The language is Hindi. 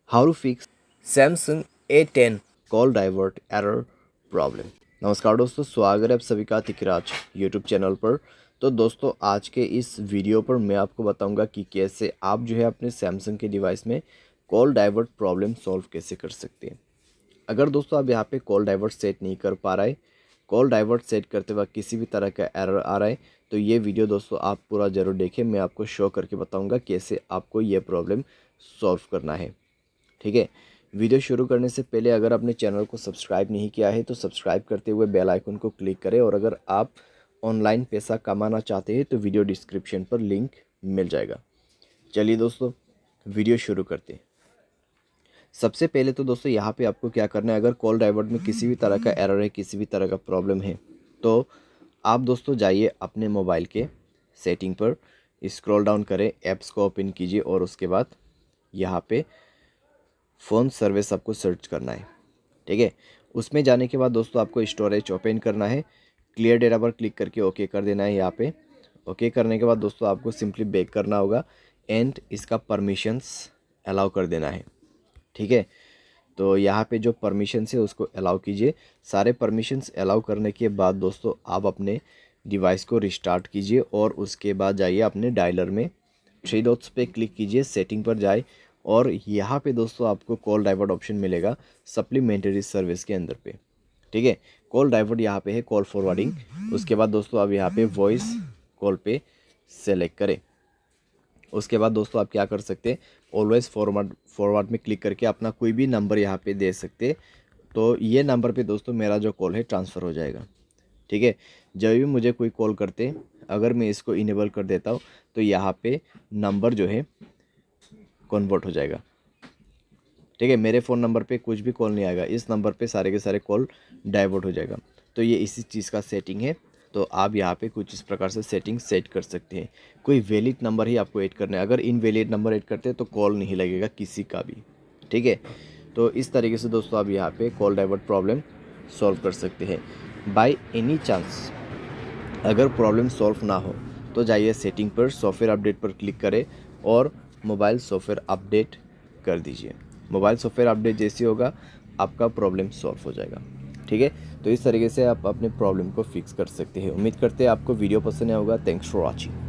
How to fix Samsung A10 call divert error problem. नमस्कार दोस्तों, स्वागत है आप सभी का तिकराज यूट्यूब चैनल पर। तो दोस्तों, आज के इस वीडियो पर मैं आपको बताऊंगा कि कैसे आप जो है अपने सैमसंग के डिवाइस में कॉल डाइवर्ट प्रॉब्लम सॉल्व कैसे कर सकते हैं। अगर दोस्तों आप यहाँ पे कॉल डाइवर्ट सेट नहीं कर पा रहे, कॉल डाइवर्ट सेट करते वक्त किसी भी तरह का एरर आ रहा है, तो ये वीडियो दोस्तों आप पूरा ज़रूर देखें। मैं आपको शो करके बताऊंगा कैसे आपको ये प्रॉब्लम सॉल्व करना है। ठीक है, वीडियो शुरू करने से पहले अगर आपने चैनल को सब्सक्राइब नहीं किया है तो सब्सक्राइब करते हुए बेल आइकन को क्लिक करें, और अगर आप ऑनलाइन पैसा कमाना चाहते हैं तो वीडियो डिस्क्रिप्शन पर लिंक मिल जाएगा। चलिए दोस्तों, वीडियो शुरू करते हैं। सबसे पहले तो दोस्तों यहाँ पे आपको क्या करना है, अगर कॉल डाइवर्ट में किसी भी तरह का एरर है, किसी भी तरह का प्रॉब्लम है, तो आप दोस्तों जाइए अपने मोबाइल के सेटिंग पर, स्क्रॉल डाउन करें, ऐप्स को ओपन कीजिए और उसके बाद यहाँ पे फ़ोन सर्विस आपको सर्च करना है। ठीक है, उसमें जाने के बाद दोस्तों आपको स्टोरेज ओपन करना है, क्लियर डेटा पर क्लिक करके ओके कर देना है। यहाँ पे ओके करने के बाद दोस्तों आपको सिंपली बैक करना होगा एंड इसका परमिशंस अलाउ कर देना है। ठीक है, तो यहाँ पे जो परमिशंस है उसको अलाउ कीजिए। सारे परमिशंस अलाउ करने के बाद दोस्तों आप अपने डिवाइस को रिस्टार्ट कीजिए और उसके बाद जाइए अपने डायलर में, थ्री डॉट्स पे क्लिक कीजिए, सेटिंग पर जाए और यहाँ पे दोस्तों आपको कॉल डाइवर्ट ऑप्शन मिलेगा सप्लीमेंट्री सर्विस के अंदर पे। ठीक है, कॉल डाइवर्ट यहाँ पे है कॉल फॉरवर्डिंग। उसके बाद दोस्तों आप यहाँ पे वॉइस कॉल पे सेलेक्ट करें। उसके बाद दोस्तों आप क्या कर सकते हैं, ऑलवेज फॉरवर्ड में क्लिक करके अपना कोई भी नंबर यहाँ पे दे सकते, तो ये नंबर पे दोस्तों मेरा जो कॉल है ट्रांसफ़र हो जाएगा। ठीक है, जब भी मुझे कोई कॉल करते, अगर मैं इसको इनेबल कर देता हूँ तो यहाँ पे नंबर जो है कन्वर्ट हो जाएगा। ठीक है, मेरे फ़ोन नंबर पे कुछ भी कॉल नहीं आएगा, इस नंबर पे सारे के सारे कॉल डाइवर्ट हो जाएगा। तो ये इसी चीज़ का सेटिंग है। तो आप यहाँ पे कुछ इस प्रकार से सेटिंग सेट कर सकते हैं। कोई वैलिड नंबर ही आपको ऐड करना है, अगर इनवैलिड नंबर ऐड करते हैं तो कॉल नहीं लगेगा किसी का भी। ठीक है, तो इस तरीके से दोस्तों आप यहाँ पे कॉल डाइवर्ट प्रॉब्लम सॉल्व कर सकते हैं। बाय एनी चांस अगर प्रॉब्लम सॉल्व ना हो तो जाइए सेटिंग पर, सॉफ्टवेयर अपडेट पर क्लिक करें और मोबाइल सॉफ्टवेयर अपडेट कर दीजिए। मोबाइल सॉफ्टवेयर अपडेट जैसे होगा आपका प्रॉब्लम सॉल्व हो जाएगा। ठीक है, तो इस तरीके से आप अपने प्रॉब्लम को फिक्स कर सकते हैं। उम्मीद करते हैं आपको वीडियो पसंद आया होगा। Thanks for watching.